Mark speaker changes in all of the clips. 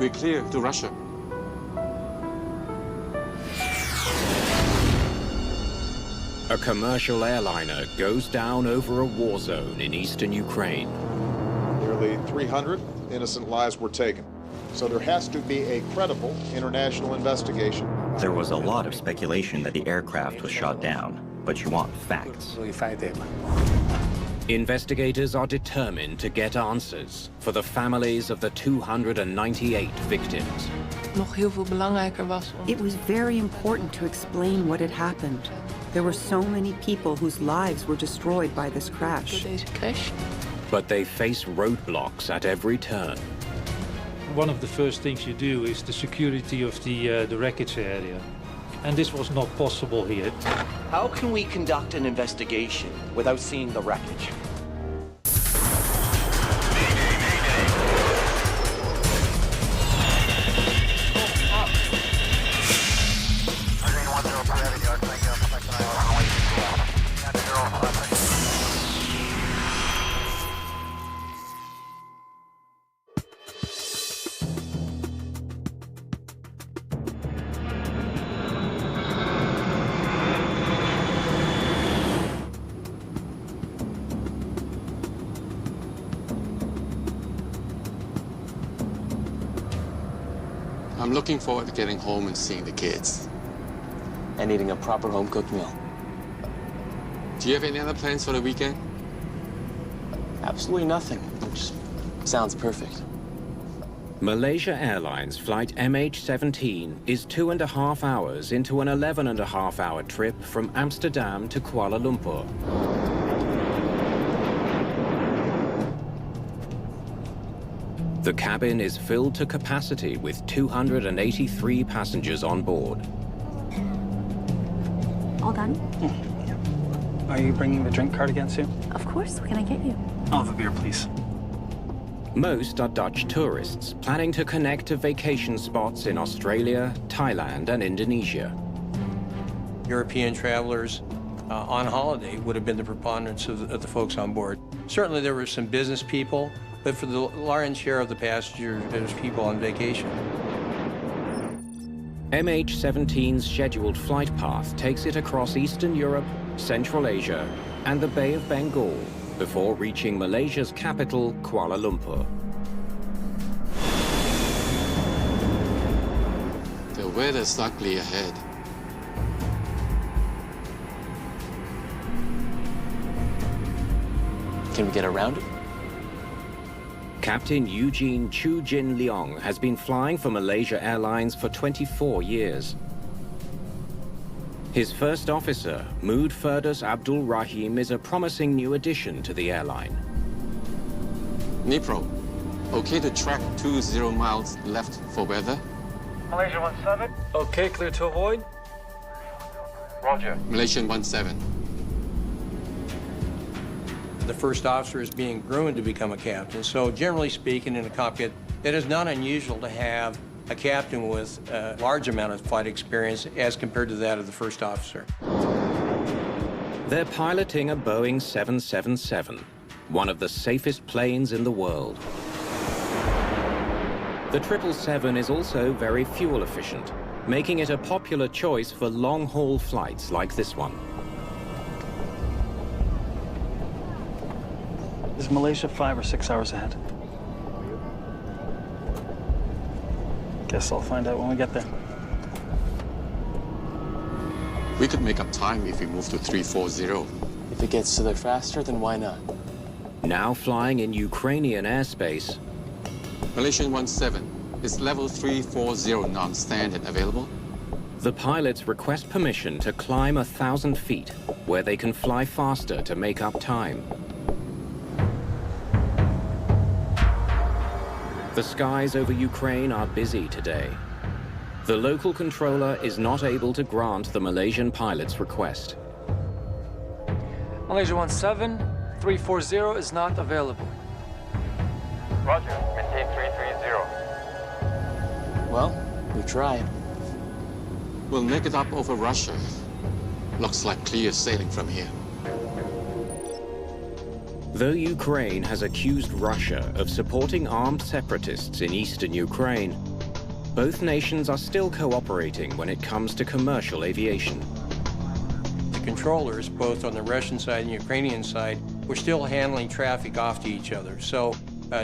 Speaker 1: We're clear to Russia.
Speaker 2: A commercial airliner goes down over a war zone in eastern Ukraine.
Speaker 3: Nearly 300 innocent lives were taken. So there has to be a credible international investigation.
Speaker 4: There was a lot of speculation that the aircraft was shot down, but you want facts.
Speaker 2: Investigators are determined to get answers for the families of the 298 victims.
Speaker 5: Nog heel veel belangrijker was
Speaker 6: It was very important to explain what had happened. There were so many people whose lives were destroyed by this crash.
Speaker 5: deze crash.
Speaker 2: But they face roadblocks at every turn.
Speaker 7: One of the first things you do is the security of the wreckage area. And this was not possible here.
Speaker 8: How can we conduct an investigation without seeing the wreckage?
Speaker 1: I'm looking forward to getting home and seeing the kids.
Speaker 8: And eating a proper home-cooked meal.
Speaker 1: Do you have any other plans for the weekend?
Speaker 8: Absolutely nothing. It just sounds perfect.
Speaker 2: Malaysia Airlines flight MH17 is 2.5 hours into an 11.5-hour trip from Amsterdam to Kuala Lumpur. The cabin is filled to capacity with 283 passengers on board.
Speaker 9: All done?
Speaker 10: Are you bringing the drink card again, Sue?
Speaker 9: Of course. What can I get you?
Speaker 10: I'll have a beer, please.
Speaker 2: Most are Dutch tourists planning to connect to vacation spots in Australia, Thailand, and Indonesia.
Speaker 11: European travelers on holiday would have been the preponderance of the folks on board. Certainly there were some business people, but for the large share of the passengers, there's people on vacation.
Speaker 2: MH17's scheduled flight path takes it across Eastern Europe, Central Asia, and the Bay of Bengal before reaching Malaysia's capital, Kuala Lumpur.
Speaker 1: The weather's ugly ahead.
Speaker 8: Can we get around it?
Speaker 2: Captain Eugene Chu Jin Leong has been flying for Malaysia Airlines for 24 years. His first officer, Mood Firdaus Abdul Rahim, is a promising new addition to the airline.
Speaker 1: Nipro, okay to track 20 miles left for weather?
Speaker 7: Malaysia 17. Okay, clear to avoid. Roger.
Speaker 1: Malaysian 17.
Speaker 11: The first officer is being groomed to become a captain, so generally speaking in a cockpit, it is not unusual to have a captain with a large amount of flight experience as compared to that of the first officer.
Speaker 2: They're piloting a Boeing 777, one of the safest planes in the world. The 777 is also very fuel efficient, making it a popular choice for long-haul flights like this one.
Speaker 10: Is Malaysia 5 or 6 hours ahead? Guess I'll find out when we get there.
Speaker 1: We could make up time if we move to 340.
Speaker 8: If it gets to there faster, then why not?
Speaker 2: Now flying in Ukrainian airspace,
Speaker 1: Malaysian 17, is level 340 non-standard available?
Speaker 2: the pilots request permission to climb 1,000 feet, where they can fly faster to make up time. The skies over Ukraine are busy today. The local controller is not able to grant the Malaysian pilot's request.
Speaker 5: Malaysia 17, 340 is not available.
Speaker 7: Roger, maintain 330.
Speaker 8: Well, we tried.
Speaker 1: We'll make it up over Russia. Looks like clear sailing from here.
Speaker 2: Though Ukraine has accused Russia of supporting armed separatists in eastern Ukraine, both nations are still cooperating when it comes to commercial aviation.
Speaker 11: The controllers, both on the Russian side and Ukrainian side, were still handling traffic off to each other. So,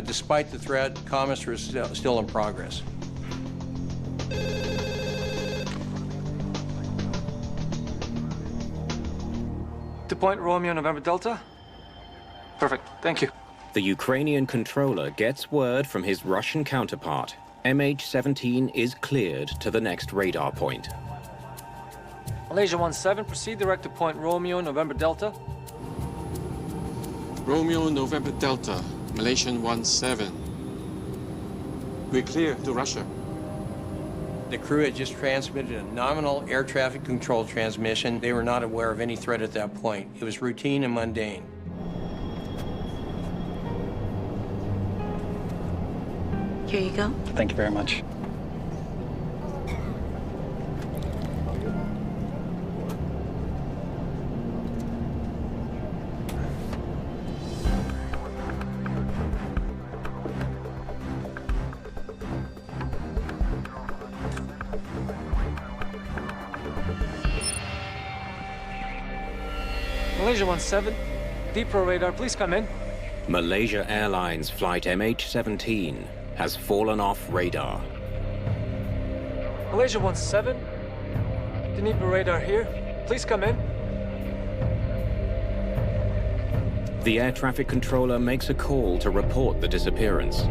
Speaker 11: despite the threat, commerce was still in progress.
Speaker 5: To Point Romeo, November Delta. Perfect, thank you.
Speaker 2: The Ukrainian controller gets word from his Russian counterpart. MH17 is cleared to the next radar point.
Speaker 5: Malaysia 17, proceed direct to Point Romeo, November Delta.
Speaker 1: Romeo, November Delta, Malaysian 17. We're clear to Russia.
Speaker 11: The crew had just transmitted a nominal air traffic control transmission. They were not aware of any threat at that point. It was routine and mundane.
Speaker 9: Here you go.
Speaker 10: Thank you very much.
Speaker 5: Malaysia 17, Deep-Pro radar, please come in.
Speaker 2: Malaysia Airlines flight MH17 has fallen off radar.
Speaker 5: Malaysia 17, Deep-Pro radar here, please come in.
Speaker 2: The air traffic controller makes a call to report the disappearance.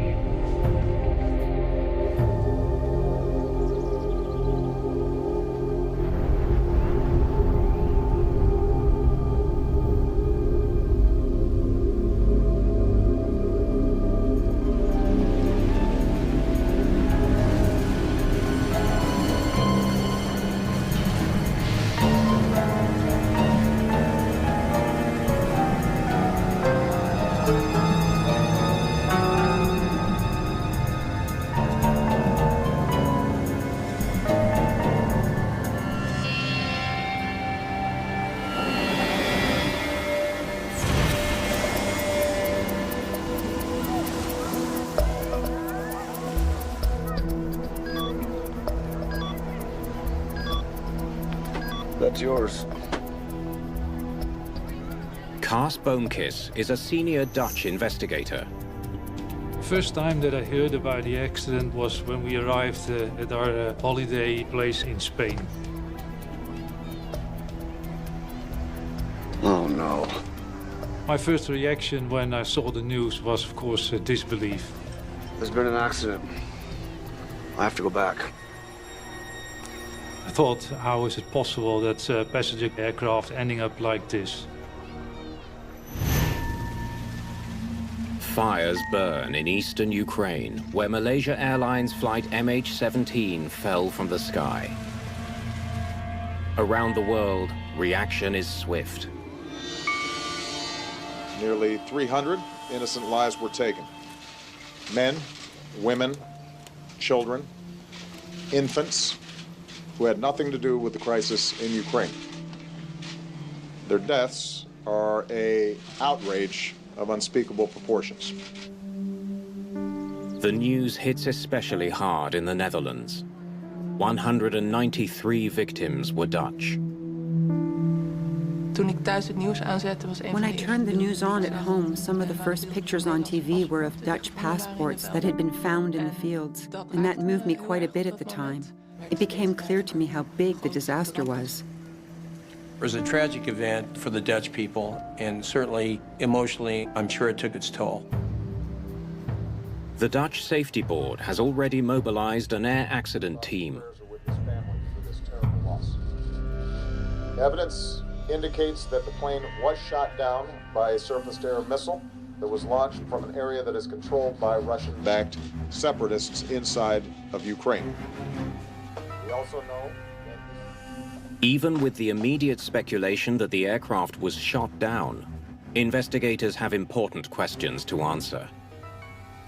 Speaker 12: That's yours.
Speaker 2: Kars Boomkis is a senior Dutch investigator.
Speaker 7: First time that I heard about the accident was when we arrived at our holiday place in Spain.
Speaker 12: Oh, no.
Speaker 7: My first reaction when I saw the news was, of course, disbelief.
Speaker 12: There's been an accident. I have to go back.
Speaker 7: I thought, how is it possible that passenger aircraft ending up like this?
Speaker 2: Fires burn in eastern Ukraine, where Malaysia Airlines flight MH17 fell from the sky. Around the world, reaction is swift.
Speaker 3: Nearly 300 innocent lives were taken. Men, women, children, infants, who had nothing to do with the crisis in Ukraine. Their deaths are an outrage of unspeakable proportions.
Speaker 2: The news hits especially hard in the Netherlands. 193 victims were Dutch.
Speaker 6: When I turned the news on at home, some of the first pictures on TV were of Dutch passports that had been found in the fields, and that moved me quite a bit at the time. It became clear to me how big the disaster was.
Speaker 11: It was a tragic event for the Dutch people, and certainly emotionally, I'm sure it took its toll.
Speaker 2: The Dutch Safety Board has already mobilized an air accident team.
Speaker 3: Evidence indicates that the plane was shot down by a surface-to-air missile that was launched from an area that is controlled by Russian-backed separatists inside of Ukraine. We also know
Speaker 2: Even with the immediate speculation that the aircraft was shot down, investigators have important questions to answer.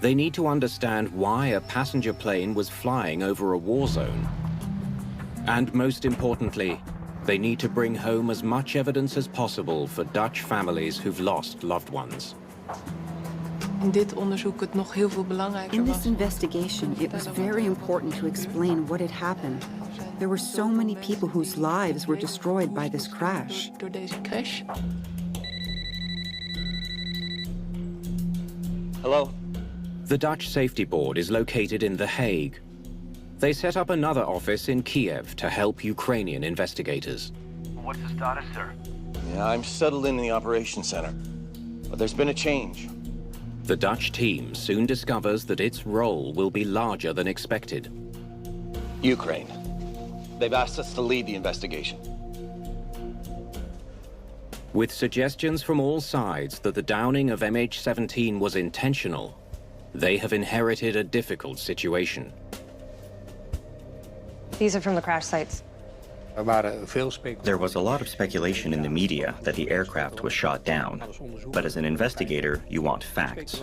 Speaker 2: They need to understand why a passenger plane was flying over a war zone. And most importantly, they need to bring home as much evidence as possible for Dutch families who've lost loved ones.
Speaker 13: In dit onderzoek het nog heel veel belangrijker
Speaker 6: In
Speaker 13: was.
Speaker 6: this investigation, it was very important to explain what had happened. There were so many people whose lives were destroyed by this crash.
Speaker 13: Door deze crash.
Speaker 8: Hello?
Speaker 2: The Dutch Safety Board is located in The Hague. They set up another office in Kiev to help Ukrainian investigators.
Speaker 14: What's the status, sir?
Speaker 8: Yeah, I'm settled in the operations center. But there's been a change.
Speaker 2: The Dutch team soon discovers that its role will be larger than expected.
Speaker 8: Ukraine. They've asked us to lead the investigation.
Speaker 2: With suggestions from all sides that the downing of MH17 was intentional, they have inherited a difficult situation.
Speaker 15: These are from the crash sites.
Speaker 4: There was a lot of speculation in the media that the aircraft was shot down, but as an investigator, you want facts.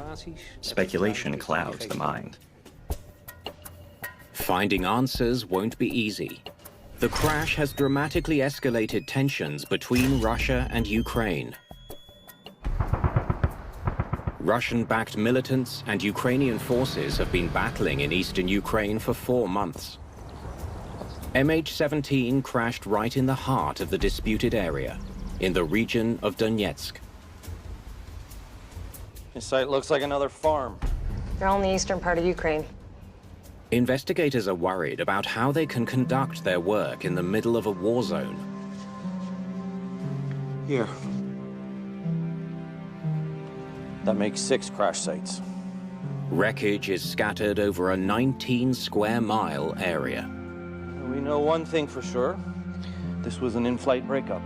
Speaker 4: Speculation clouds the mind.
Speaker 2: Finding answers won't be easy. The crash has dramatically escalated tensions between Russia and Ukraine. Russian-backed militants and Ukrainian forces have been battling in eastern Ukraine for 4 months. MH17 crashed right in the heart of the disputed area, in the region of Donetsk.
Speaker 8: This site looks like another farm.
Speaker 15: They're all in the eastern part of Ukraine.
Speaker 2: Investigators are worried about how they can conduct their work in the middle of a war zone.
Speaker 8: Here. That makes 6 crash sites.
Speaker 2: Wreckage is scattered over a 19-square-mile area.
Speaker 8: We know one thing for sure. This was an in-flight breakup.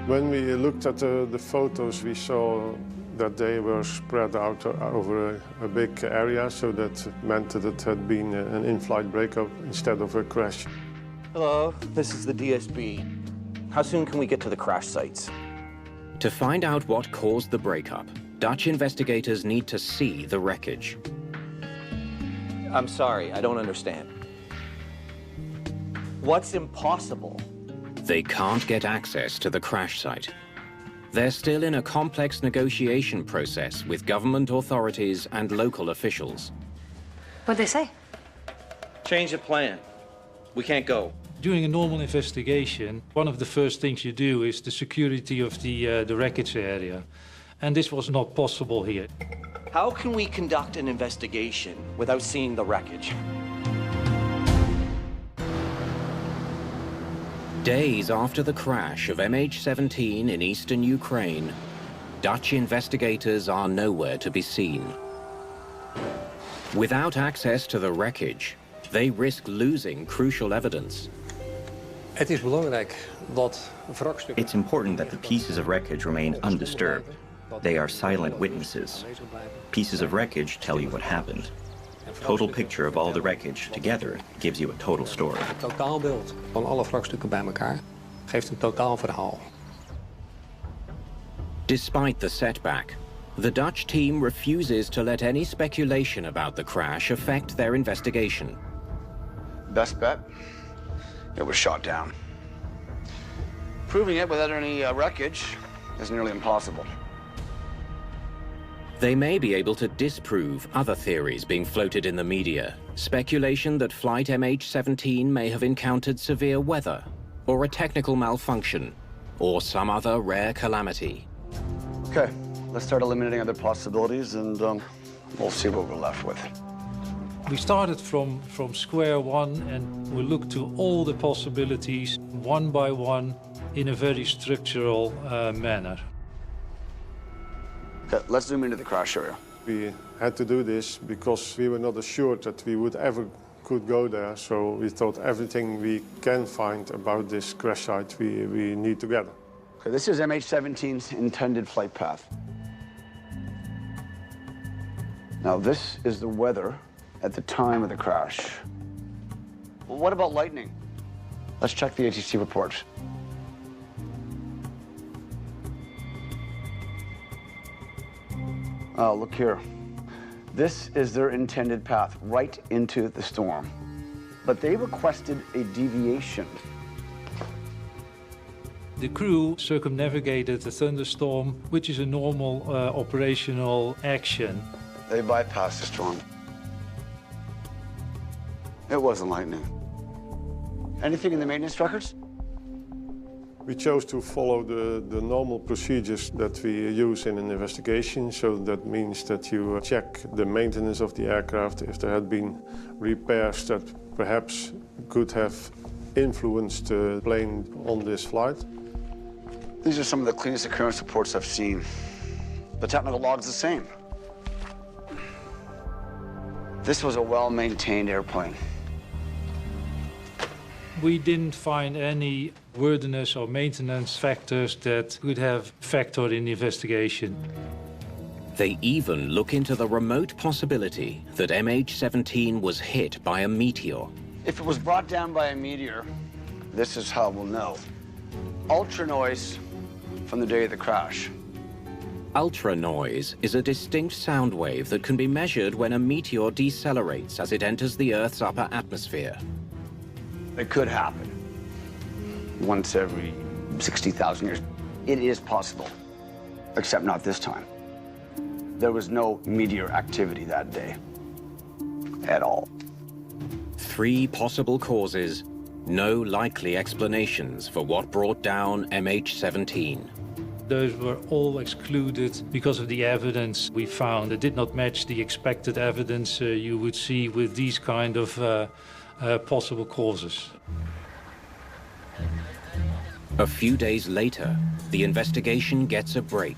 Speaker 16: When we looked at the photos, we saw that they were spread out over a big area, so that meant that it had been an in-flight breakup instead of a crash.
Speaker 8: Hello, this is the DSB. How soon can we get to the crash sites?
Speaker 2: To find out what caused the breakup, Dutch investigators need to see the wreckage.
Speaker 8: I'm sorry, I don't understand. What's impossible?
Speaker 2: They can't get access to the crash site. They're still in a complex negotiation process with government authorities and local officials.
Speaker 15: What'd they say?
Speaker 8: Change the plan. We can't go.
Speaker 7: During a normal investigation, one of the first things you do is the security of the wreckage area. And this was not possible here.
Speaker 8: How can we conduct an investigation without seeing the wreckage?
Speaker 2: Days after the crash of MH17 in eastern Ukraine, Dutch investigators are nowhere to be seen. Without access to the wreckage, they risk losing crucial evidence.
Speaker 4: It's important that the pieces of wreckage remain undisturbed. They are silent witnesses. Pieces of wreckage tell you what happened. Total picture of all the wreckage together gives you a total story.
Speaker 10: Het totaalbeeld van alle wrakstukken bij elkaar geeft een totaalverhaal.
Speaker 2: Despite the setback, the Dutch team refuses to let any speculation about the crash affect their investigation.
Speaker 12: Best bet? It was shot down. Proving it without any wreckage is nearly impossible.
Speaker 2: They may be able to disprove other theories being floated in the media. Speculation that flight MH17 may have encountered severe weather, or a technical malfunction, or some other rare calamity.
Speaker 12: Okay, let's start eliminating other possibilities, and we'll see what we're left with.
Speaker 7: We started from square one, and we looked to all the possibilities, one by one, in a very structural manner.
Speaker 12: Okay, let's zoom into the crash area.
Speaker 16: We had to do this because we were not assured that we would ever could go there, so we thought everything we can find about this crash site we need to gather.
Speaker 12: Okay, this is MH17's intended flight path. Now, this is the weather at the time of the crash. Well, what about lightning? Let's check the ATC report. Oh, look here. This is their intended path, right into the storm. But they requested a deviation.
Speaker 7: The crew circumnavigated the thunderstorm, which is a normal operational action.
Speaker 12: They bypassed the storm. It wasn't lightning. Anything in the maintenance records?
Speaker 16: We chose to follow the normal procedures that we use in an investigation. So that means that you check the maintenance of the aircraft, if there had been repairs that perhaps could have influenced the plane on this flight.
Speaker 12: These are some of the cleanest occurrence reports I've seen. The technical log's the same. This was a well-maintained airplane.
Speaker 7: We didn't find any wordiness or maintenance factors that could have factored in the investigation.
Speaker 2: They even look into the remote possibility that MH17 was hit by a meteor.
Speaker 12: If it was brought down by a meteor, this is how we'll know. Ultra noise from the day of the crash.
Speaker 2: Ultra noise is a distinct sound wave that can be measured when a meteor decelerates as it enters the Earth's upper atmosphere.
Speaker 12: It could happen. Once every 60,000 years. It is possible, except not this time. There was no meteor activity that day at all.
Speaker 2: 3 possible causes, no likely explanations for what brought down MH17.
Speaker 7: Those were all excluded because of the evidence we found. It did not match the expected evidence you would see with these kind of possible causes.
Speaker 2: A few days later, the investigation gets a break.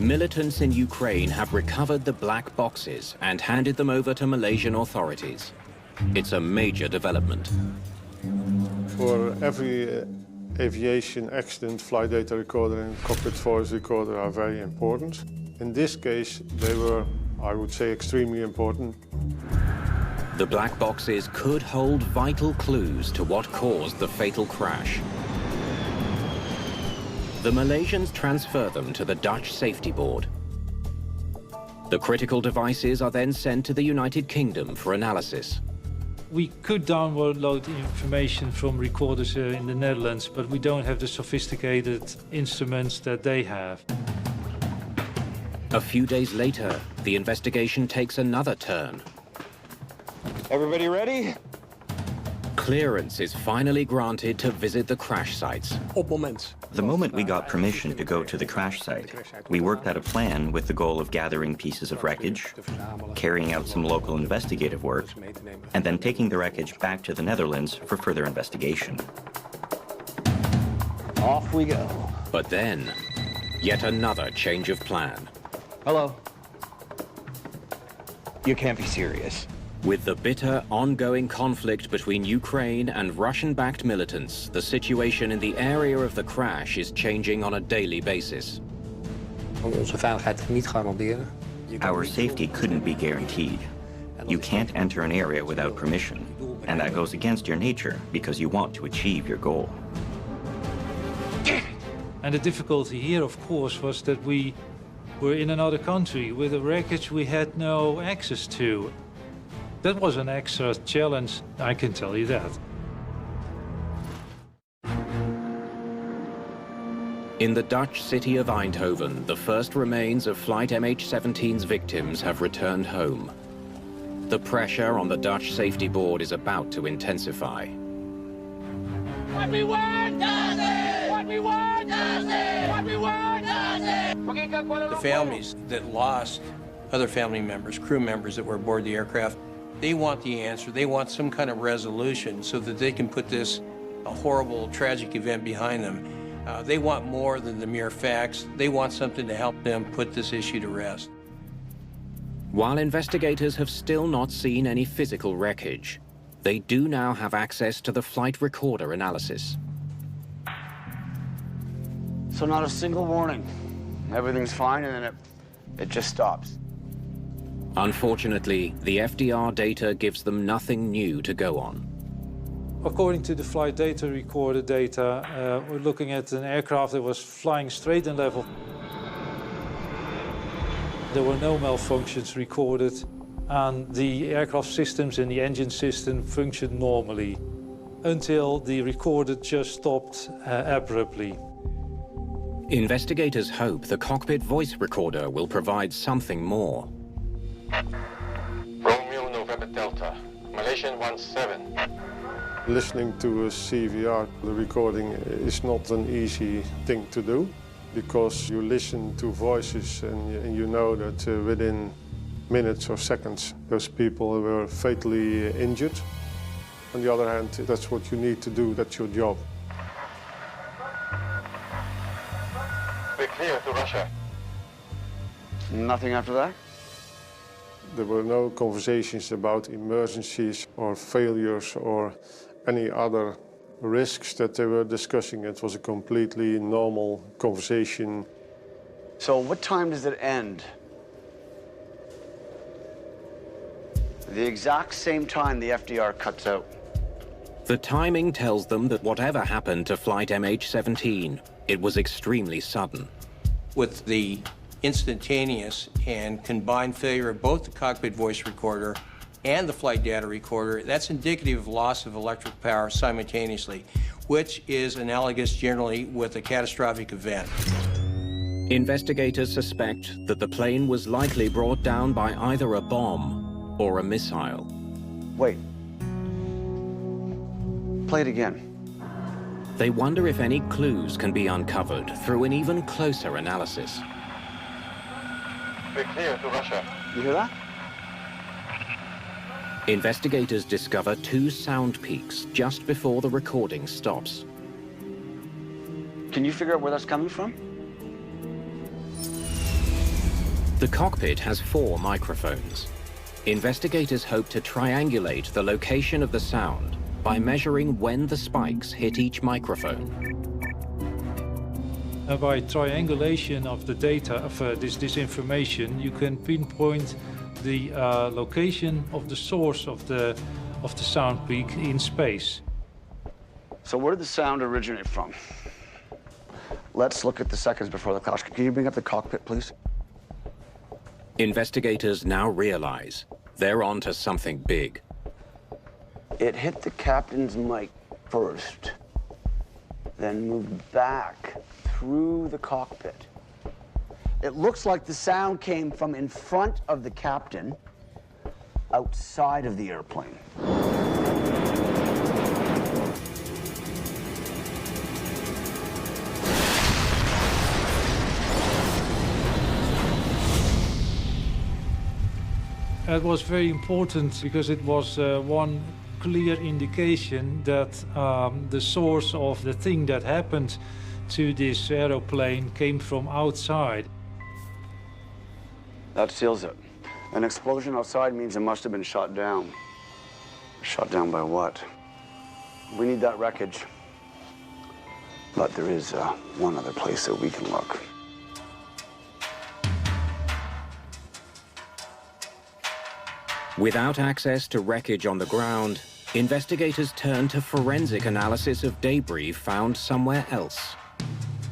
Speaker 2: Militants in Ukraine have recovered the black boxes and handed them over to Malaysian authorities. It's a major development.
Speaker 16: For every aviation accident, flight data recorder and cockpit voice recorder are very important. In this case, they were, I would say, extremely important.
Speaker 2: The black boxes could hold vital clues to what caused the fatal crash. The Malaysians transfer them to the Dutch Safety Board. The critical devices are then sent to the United Kingdom for analysis.
Speaker 7: We could download information from recorders in the Netherlands, but we don't have the sophisticated instruments that they have.
Speaker 2: A few days later, the investigation takes another turn.
Speaker 12: Everybody ready?
Speaker 2: Clearance is finally granted to visit the crash sites.
Speaker 4: The moment we got permission to go to the crash site, we worked out a plan with the goal of gathering pieces of wreckage, carrying out some local investigative work, and then taking the wreckage back to the Netherlands for further investigation.
Speaker 12: Off we go.
Speaker 2: But then, yet another change of plan.
Speaker 8: Hello. You can't be serious.
Speaker 2: With the bitter, ongoing conflict between Ukraine and Russian-backed militants, the situation in the area of the crash is changing on a daily basis.
Speaker 4: Our safety couldn't be guaranteed. You can't enter an area without permission, and that goes against your nature because you want to achieve your goal.
Speaker 7: And the difficulty here, of course, was that we were in another country with a wreckage we had no access to. That was an extra challenge, I can tell you that.
Speaker 2: In the Dutch city of Eindhoven, the first remains of Flight MH17's victims have returned home. The pressure on the Dutch Safety Board is about to intensify.
Speaker 14: What we want does it! What we want does it! What we want does it!
Speaker 11: The families that lost other family members, crew members that were aboard the aircraft, they want the answer. They want some kind of resolution so that they can put this horrible, tragic event behind them. They want more than the mere facts. They want something to help them put this issue to rest.
Speaker 2: While investigators have still not seen any physical wreckage, they do now have access to the flight recorder analysis.
Speaker 12: So not a single warning. Everything's fine, and then it just stops.
Speaker 2: Unfortunately, the FDR data gives them nothing new to go on.
Speaker 7: According to the flight data recorder data, we're looking at an aircraft that was flying straight and level. There were no malfunctions recorded, and the aircraft systems and the engine system functioned normally. until the recorder just stopped abruptly.
Speaker 2: Investigators hope the cockpit voice recorder will provide something more.
Speaker 1: Romeo November Delta, Malaysian 17.
Speaker 16: Listening to a CVR, the recording is not an easy thing to do, because you listen to voices and you know that within minutes or seconds those people were fatally injured. On the other hand, that's what you need to do, that's your job.
Speaker 1: We're clear to Russia.
Speaker 12: Nothing after that?
Speaker 16: There were no conversations about emergencies or failures or any other risks that they were discussing. It was a completely normal conversation.
Speaker 12: So what time does it end? The exact same time the FDR cuts out.
Speaker 2: The timing tells them that whatever happened to flight MH17, it was extremely sudden.
Speaker 11: With the instantaneous and combined failure of both the cockpit voice recorder and the flight data recorder, that's indicative of loss of electric power simultaneously, which is analogous generally with a catastrophic event.
Speaker 2: Investigators suspect that the plane was likely brought down by either a bomb or a missile.
Speaker 12: Wait. Play it again.
Speaker 2: They wonder if any clues can be uncovered through an even closer analysis.
Speaker 1: We're clear to Russia.
Speaker 12: You hear that?
Speaker 2: Investigators discover two sound peaks just before the recording stops.
Speaker 12: Can you figure out where that's coming from?
Speaker 2: The cockpit has 4 microphones. Investigators hope to triangulate the location of the sound by measuring when the spikes hit each microphone.
Speaker 7: By triangulation of the data, of this information, you can pinpoint the location of the source of the sound peak in space.
Speaker 12: So where did the sound originate from? Let's look at the seconds before the crash. Can you bring up the cockpit, please?
Speaker 2: Investigators now realize they're onto something big.
Speaker 12: It hit the captain's mic first, then moved back through the cockpit. It looks like the sound came from in front of the captain, outside of the airplane.
Speaker 7: It was very important because it was one clear indication that the source of the thing that happened to this aeroplane came from outside.
Speaker 12: That seals it. An explosion outside means it must have been shot down. Shot down by what? We need that wreckage. But there is one other place that we can look.
Speaker 2: Without access to wreckage on the ground, investigators turn to forensic analysis of debris found somewhere else,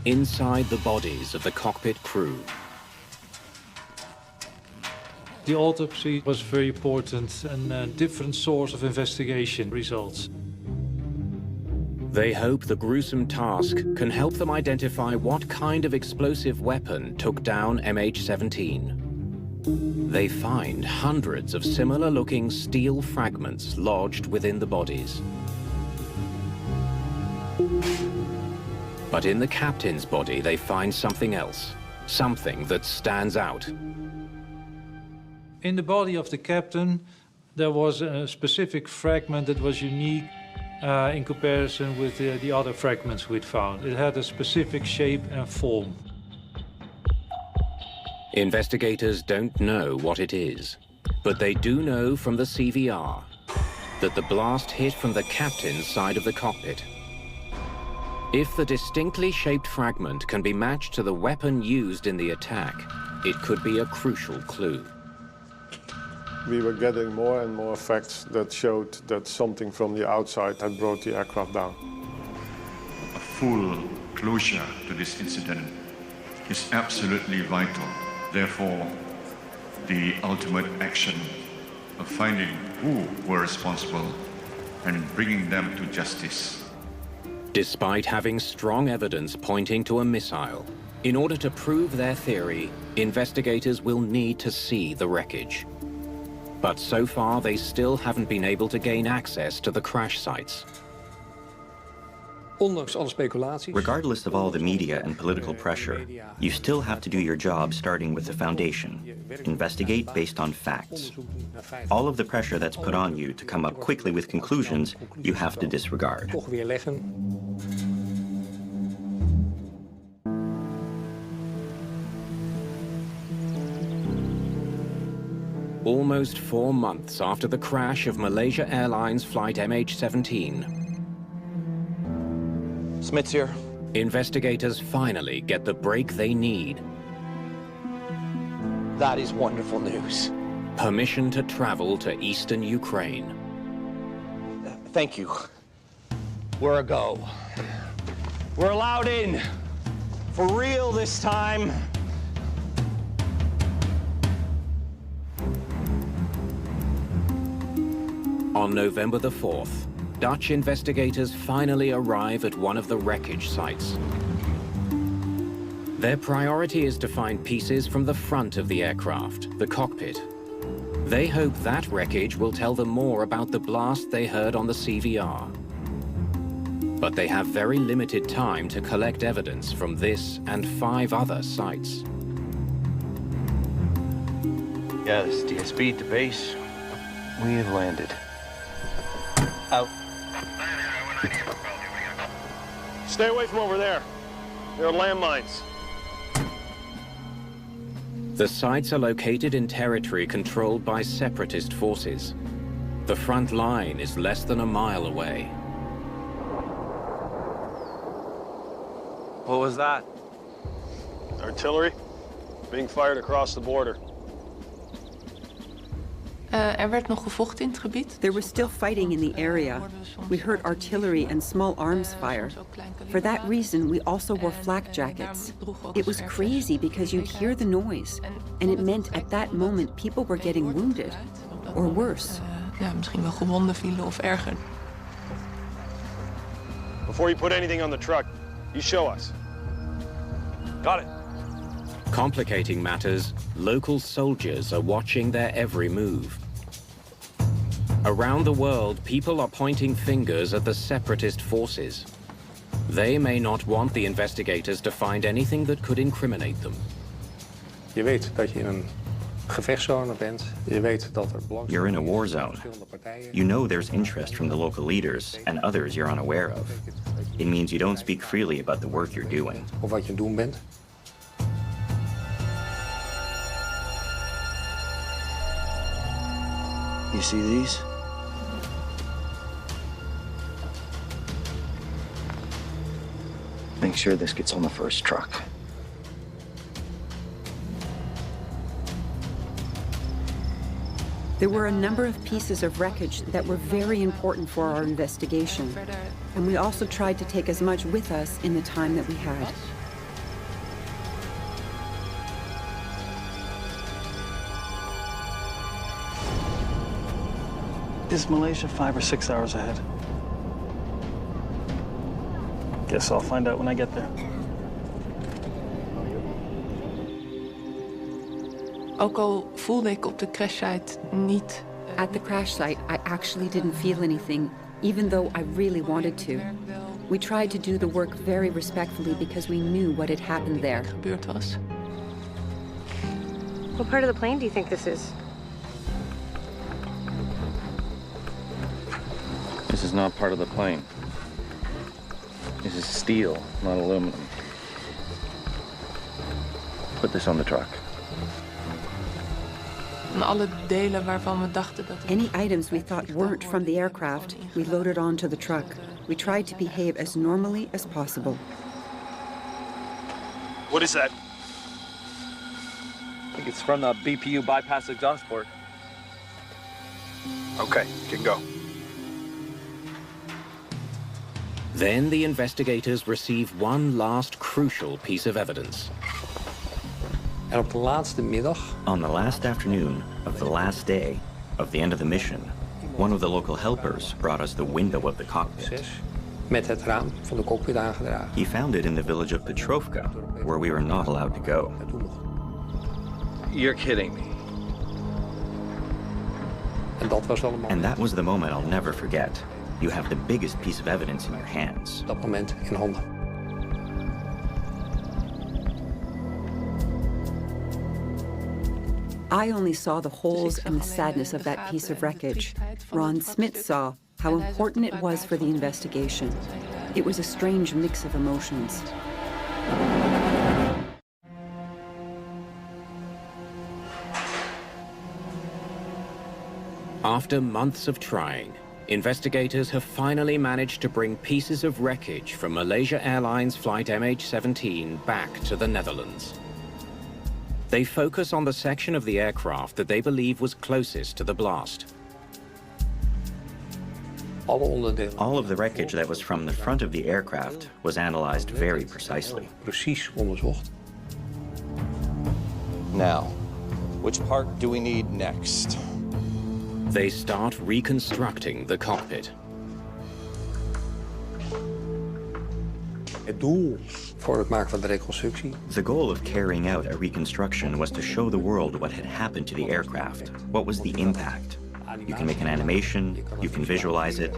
Speaker 2: inside the bodies of the cockpit crew.
Speaker 7: The autopsy was very important and a different source of investigation results.
Speaker 2: They hope the gruesome task can help them identify what kind of explosive weapon took down MH17. They find hundreds of similar-looking steel fragments lodged within the bodies. But in the captain's body, they find something else, something that stands out.
Speaker 7: In the body of the captain, there was a specific fragment that was unique in comparison with the other fragments we'd found. It had a specific shape and form.
Speaker 2: Investigators don't know what it is, but they do know from the CVR that the blast hit from the captain's side of the cockpit. If the distinctly shaped fragment can be matched to the weapon used in the attack, it could be a crucial clue.
Speaker 16: We were getting more and more facts that showed that something from the outside had brought the aircraft down.
Speaker 17: A full closure to this incident is absolutely vital. Therefore, the ultimate action of finding who were responsible and bringing them to justice.
Speaker 2: Despite having strong evidence pointing to a missile, in order to prove their theory, investigators will need to see the wreckage. But so far, they still haven't been able to gain access to the crash sites.
Speaker 4: Regardless of all the media and political pressure, you still have to do your job starting with the foundation. Investigate based on facts. All of the pressure that's put on you to come up quickly with conclusions, you have to disregard.
Speaker 2: Almost 4 months after the crash of Malaysia Airlines flight MH17,
Speaker 8: Smith's here.
Speaker 2: investigators finally get the break they need.
Speaker 8: That is wonderful news.
Speaker 2: Permission to travel to eastern Ukraine.
Speaker 8: Thank you. We're a go. We're allowed in. For real this time.
Speaker 2: On November the 4th, Dutch investigators finally arrive at one of the wreckage sites. Their priority is to find pieces from the front of the aircraft, the cockpit. They hope that wreckage will tell them more about the blast they heard on the CVR. But they have very limited time to collect evidence from this and 5 other sites.
Speaker 8: Yes, DSB to base. We have landed. Out.
Speaker 16: Stay away from over there. There are landmines.
Speaker 2: The sites are located in territory controlled by separatist forces. The front line is less than a mile away.
Speaker 5: What was that?
Speaker 16: Artillery being fired across the border.
Speaker 13: Werd nog gevochten in het gebied.
Speaker 6: There was still fighting in the area. We heard artillery and small arms fire. For that reason, we also wore flak jackets. It was crazy because you'd hear the noise, and it meant at that moment people were getting wounded, or worse.
Speaker 13: Ja, misschien wel gewonden vielen of erger.
Speaker 16: Before you put anything on the truck, you show us.
Speaker 5: Got it.
Speaker 2: Complicating matters, local soldiers are watching their every move. Around the world, people are pointing fingers at the separatist forces. They may not want the investigators to find anything that could incriminate them.
Speaker 10: Je weet dat je in een gevechtszone bent. Je weet dat er belangstelling.
Speaker 4: You're in a war zone. You know there's interest from the local leaders and others you're unaware of. It means you don't speak freely about the work you're doing.
Speaker 10: Of wat je doen bent.
Speaker 8: You see these? Make sure this gets on the first truck.
Speaker 6: There were a number of pieces of wreckage that were very important for our investigation, and we also tried to take as much with us in the time that we had.
Speaker 18: Is Malaysia 5 or 6 hours ahead? Guess I'll find out when I get there.
Speaker 13: Ook al voelde ik op de crashsite niet.
Speaker 6: At the crash site, I actually didn't feel anything, even though I really wanted to. We tried to do the work very respectfully because we knew what had happened there.
Speaker 13: Gebeurd was.
Speaker 15: What part of the plane do you think this is?
Speaker 18: This is not part of the plane. This is steel, not aluminum. Put this on the truck.
Speaker 13: En alle delen waarvan we dachten dat.
Speaker 6: Any items we thought weren't from the aircraft, we loaded onto the truck. We tried to behave as normally as possible.
Speaker 18: What is that?
Speaker 5: I think it's from the BPU bypass exhaust port.
Speaker 3: Okay, can go.
Speaker 2: Then the investigators receive one last crucial piece of evidence.
Speaker 10: En op de laatste middag.
Speaker 4: On the last afternoon of the last day of the end of the mission, One of the local helpers brought us the window of the cockpit.
Speaker 10: Met het raam van de cockpit aangedragen.
Speaker 4: He found it in the village of Petrovka, where we were not allowed to go.
Speaker 18: You're kidding me.
Speaker 10: En dat was wel een moment.
Speaker 4: And that was the moment I'll never forget. You have the biggest piece of evidence in your hands.
Speaker 10: Dat moment in handen.
Speaker 6: I only saw the holes and the sadness of that piece of wreckage. Ron Smith saw how important it was for the investigation. It was a strange mix of emotions.
Speaker 2: After months of trying, investigators have finally managed to bring pieces of wreckage from Malaysia Airlines flight MH17 back to the Netherlands. They focus on the section of the aircraft that they believe was closest to the blast.
Speaker 4: All of the wreckage that was from the front of the aircraft was analyzed very precisely.
Speaker 10: Precies onderzocht.
Speaker 8: Now, which part do we need next?
Speaker 2: They start reconstructing the cockpit.
Speaker 10: Het doel voor het maken van de reconstructie.
Speaker 4: The goal of carrying out a reconstruction was to show the world what had happened to the aircraft. What was the impact? You can make an animation, you can visualize it,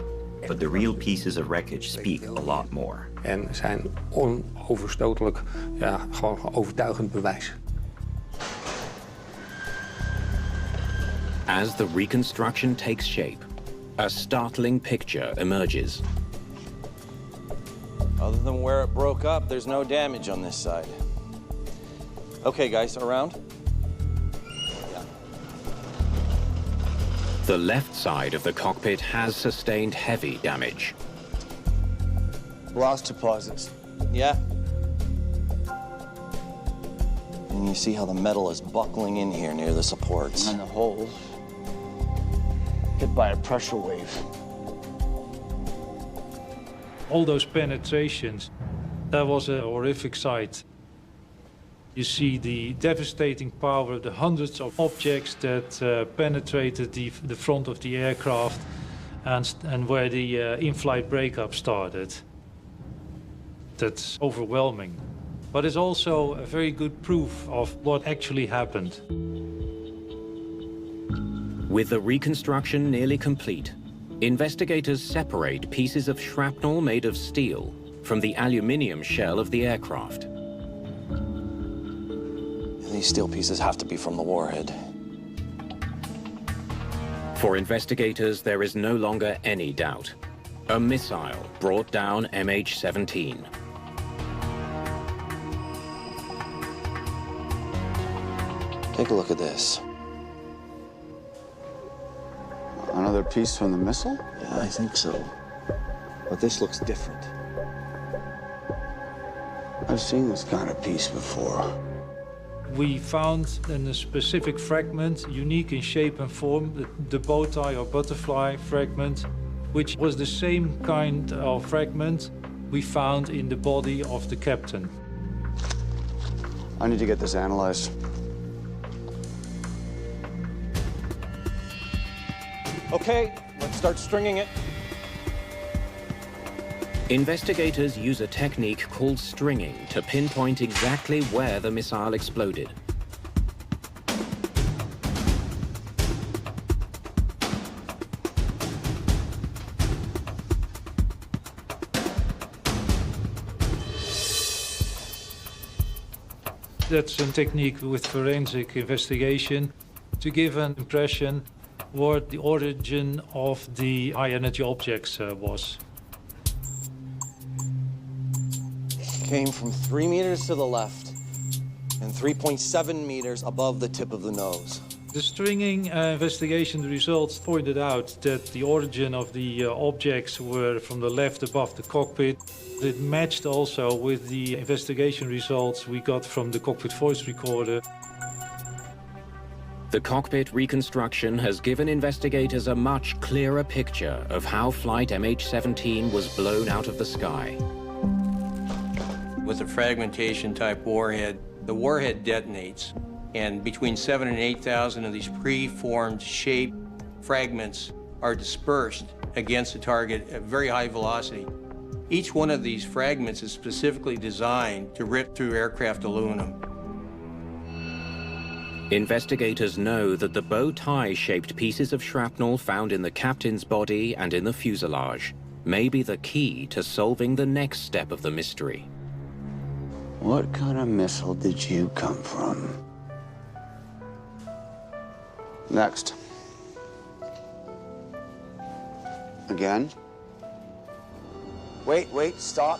Speaker 4: but the real pieces of wreckage speak a lot more.
Speaker 10: En zijn onoverstotelijk, ja, gewoon overtuigend bewijs.
Speaker 2: As the reconstruction takes shape, a startling picture emerges.
Speaker 8: Other than where it broke up, there's no damage on this side. Okay, guys, around? Yeah.
Speaker 2: The left side of the cockpit has sustained heavy damage.
Speaker 8: Blast deposits. Yeah. And you see how the metal is buckling in here near the supports.
Speaker 12: And the holes hit by a pressure wave.
Speaker 7: All those penetrations, that was a horrific sight. You see the devastating power of the hundreds of objects that penetrated the front of the aircraft and where the in-flight breakup started. That's overwhelming. But it's also a very good proof of what actually happened.
Speaker 2: With the reconstruction nearly complete, investigators separate pieces of shrapnel made of steel from the aluminium shell of the aircraft.
Speaker 8: These steel pieces have to be from the warhead.
Speaker 2: For investigators, there is no longer any doubt. A missile brought down MH17.
Speaker 8: Take a look at this.
Speaker 12: Another piece from the missile?
Speaker 8: Yeah, I think so. But this looks different.
Speaker 12: I've seen this kind of piece before.
Speaker 7: We found in a specific fragment, unique in shape and form, the bow tie or butterfly fragment, which was the same kind of fragment we found in the body of the captain.
Speaker 12: I need to get this analyzed.
Speaker 8: Okay, let's start stringing it.
Speaker 2: Investigators use a technique called stringing to pinpoint exactly where the missile exploded.
Speaker 7: That's a technique with forensic investigation to give an impression what the origin of the high-energy objects was.
Speaker 8: Came from 3 meters to the left and 3.7 meters above the tip of the nose.
Speaker 7: The stringing investigation results pointed out that the origin of the objects were from the left above the cockpit. It matched also with the investigation results we got from the cockpit voice recorder.
Speaker 2: The cockpit reconstruction has given investigators a much clearer picture of how flight MH17 was blown out of the sky.
Speaker 11: With a fragmentation type warhead, the warhead detonates, and between 7,000 and 8,000 of these preformed shape fragments are dispersed against the target at very high velocity. Each one of these fragments is specifically designed to rip through aircraft aluminum.
Speaker 2: Investigators know that the bow tie-shaped pieces of shrapnel found in the captain's body and in the fuselage may be the key to solving the next step of the mystery.
Speaker 12: What kind of missile did you come from? Next. Again. Wait, stop.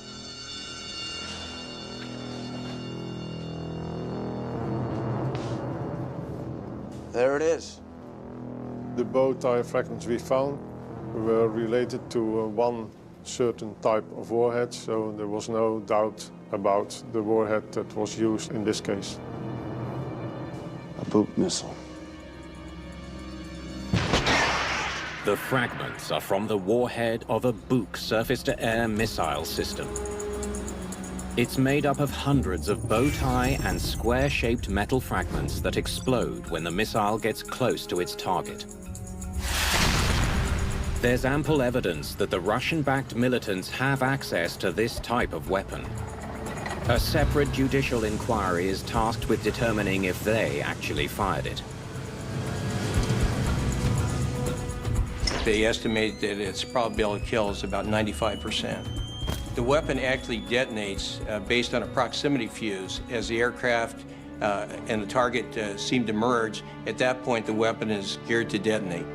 Speaker 12: There it is.
Speaker 16: The bow tie fragments we found were related to one certain type of warhead, so there was no doubt about the warhead that was used in this case.
Speaker 12: A Buk missile.
Speaker 2: The fragments are from the warhead of a Buk surface-to-air missile system. It's made up of hundreds of bow tie and square-shaped metal fragments that explode when the missile gets close to its target. There's ample evidence that the Russian-backed militants have access to this type of weapon. A separate judicial inquiry is tasked with determining if they actually fired it.
Speaker 11: They estimate that its probability of kill is about 95%. The weapon actually detonates based on a proximity fuse. As the aircraft and the target seem to merge, at that point the weapon is geared to detonate.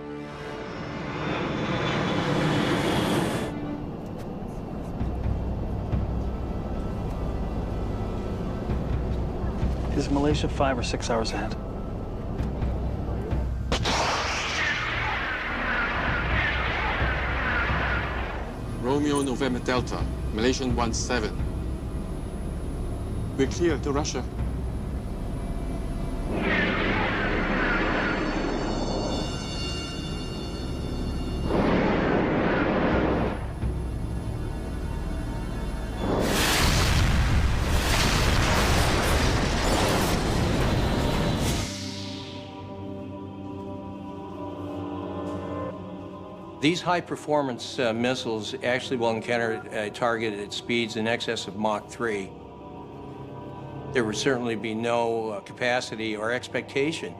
Speaker 19: Is Malaysia 5 or 6 hours ahead?
Speaker 1: Romeo November Delta, Malaysian 17. We're clear to Russia.
Speaker 11: These high-performance missiles actually will encounter a target at speeds in excess of Mach 3. There would certainly be no capacity or expectation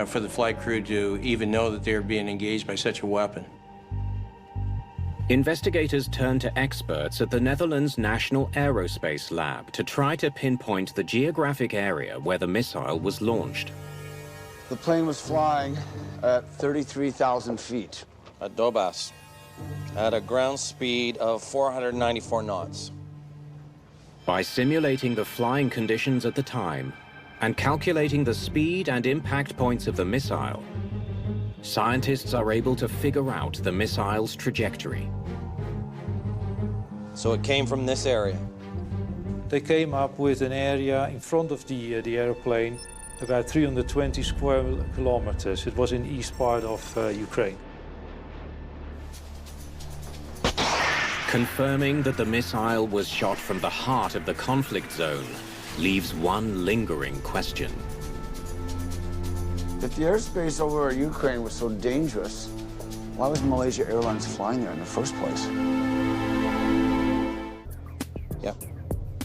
Speaker 11: for the flight crew to even know that they're being engaged by such a weapon.
Speaker 2: Investigators turn to experts at the Netherlands National Aerospace Lab to try to pinpoint the geographic area where the missile was launched.
Speaker 12: The plane was flying at 33,000 feet.
Speaker 8: At Dobas, at a ground speed of 494 knots.
Speaker 2: By simulating the flying conditions at the time and calculating the speed and impact points of the missile, scientists are able to figure out the missile's trajectory.
Speaker 8: So it came from this area?
Speaker 7: They came up with an area in front of the airplane, about 320 square kilometers. It was in the east part of Ukraine.
Speaker 2: Confirming that the missile was shot from the heart of the conflict zone leaves one lingering question.
Speaker 12: If the airspace over Ukraine was so dangerous, why was Malaysia Airlines flying there in the first place?
Speaker 8: Yeah.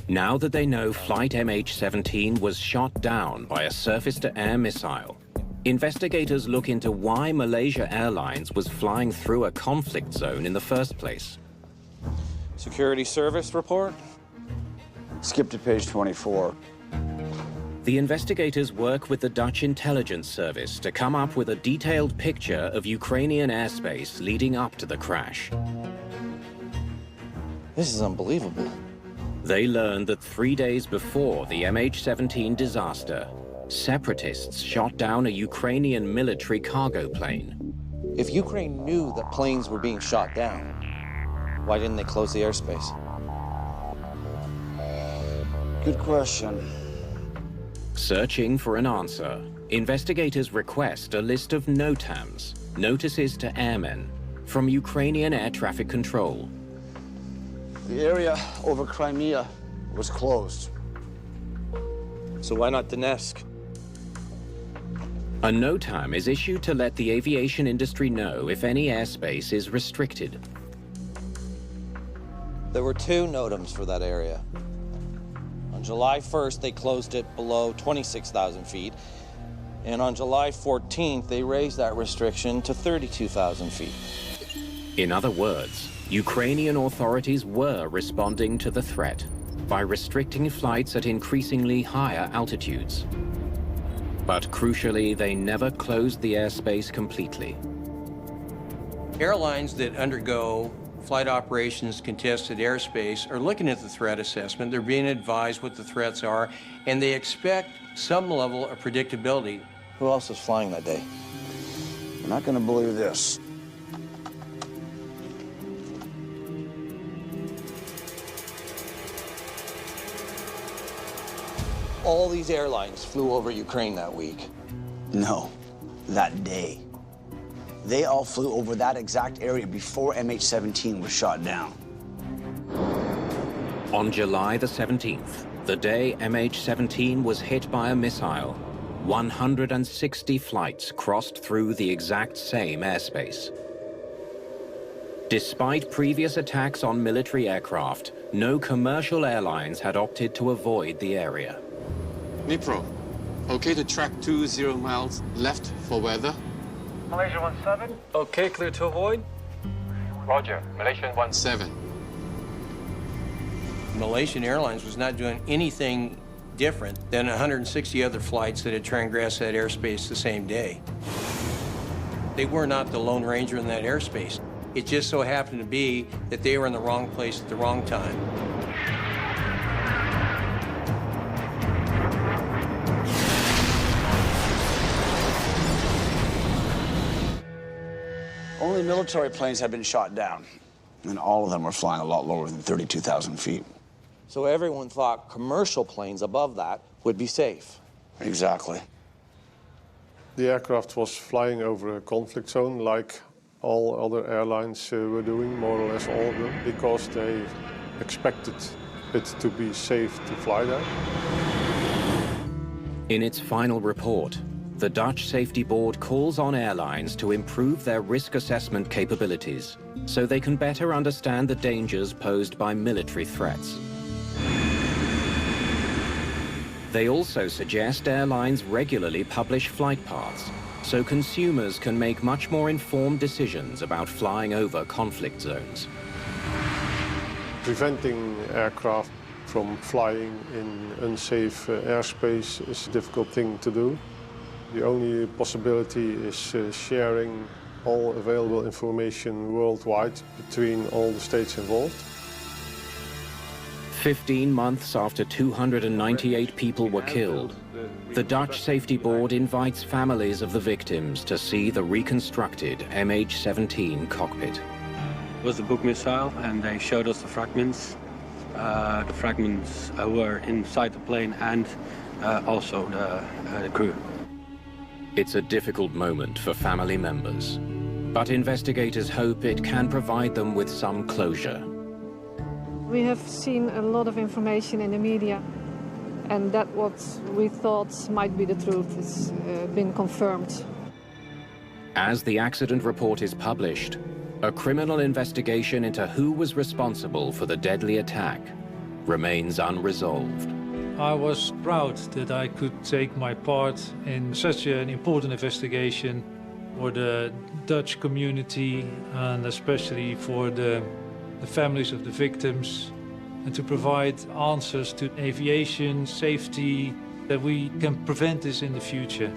Speaker 2: Now that they know Flight MH17 was shot down by a surface-to-air missile, investigators look into why Malaysia Airlines was flying through a conflict zone in the first place.
Speaker 8: Security service report?
Speaker 12: Skip to page 24.
Speaker 2: The investigators work with the Dutch intelligence service to come up with a detailed picture of Ukrainian airspace leading up to the crash.
Speaker 8: This is unbelievable.
Speaker 2: They learned that 3 days before the MH17 disaster, separatists shot down a Ukrainian military cargo plane.
Speaker 8: If Ukraine knew that planes were being shot down, why didn't they close the airspace?
Speaker 12: Good question.
Speaker 2: Searching for an answer, investigators request a list of NOTAMs, notices to airmen, from Ukrainian air traffic control.
Speaker 12: The area over Crimea was closed.
Speaker 8: So why not Donetsk?
Speaker 2: A NOTAM is issued to let the aviation industry know if any airspace is restricted.
Speaker 8: There were 2 NOTAMs for that area. On July 1st, they closed it below 26,000 feet. And on July 14th, they raised that restriction to 32,000 feet.
Speaker 2: In other words, Ukrainian authorities were responding to the threat by restricting flights at increasingly higher altitudes. But crucially, they never closed the airspace completely.
Speaker 11: Airlines that undergo flight operations contested airspace are looking at the threat assessment. They're being advised what the threats are, and they expect some level of predictability.
Speaker 8: Who else was flying that day?
Speaker 12: You're not going to believe this.
Speaker 8: All these airlines flew over Ukraine that week.
Speaker 12: No, that day. They all flew over that exact area before MH17 was shot down.
Speaker 2: On July the 17th, the day MH17 was hit by a missile, 160 flights crossed through the exact same airspace. Despite previous attacks on military aircraft, no commercial airlines had opted to avoid the area.
Speaker 1: Dnipro, okay to track 20 miles left for weather?
Speaker 5: Malaysia 17. Okay, clear to avoid. Roger, Malaysia 17.
Speaker 11: Malaysian Airlines was not doing anything different than 160 other flights that had transgressed that airspace the same day. They were not the Lone Ranger in that airspace. It just so happened to be that they were in the wrong place at the wrong time.
Speaker 12: Only military planes had been shot down, and all of them were flying a lot lower than 32,000 feet.
Speaker 8: So everyone thought commercial planes above that would be safe.
Speaker 12: Exactly.
Speaker 16: The aircraft was flying over a conflict zone like all other airlines were doing, more or less all of them, because they expected it to be safe to fly there.
Speaker 2: In its final report, the Dutch Safety Board calls on airlines to improve their risk assessment capabilities so they can better understand the dangers posed by military threats. They also suggest airlines regularly publish flight paths so consumers can make much more informed decisions about flying over conflict zones.
Speaker 16: Preventing aircraft from flying in unsafe airspace is a difficult thing to do. The only possibility is sharing all available information worldwide between all the states involved.
Speaker 2: 15 months after 298 people were killed, the Dutch Safety Board invites families of the victims to see the reconstructed MH17 cockpit.
Speaker 20: It was a Buk missile, and they showed us the fragments. The fragments were inside the plane and also the crew.
Speaker 2: It's a difficult moment for family members, but investigators hope it can provide them with some closure.
Speaker 21: We have seen a lot of information in the media, and that what we thought might be the truth has been confirmed.
Speaker 2: As the accident report is published, a criminal investigation into who was responsible for the deadly attack remains unresolved.
Speaker 7: I was proud that I could take my part in such an important investigation for the Dutch community and especially for the families of the victims, and to provide answers to aviation safety, that we can prevent this in the future.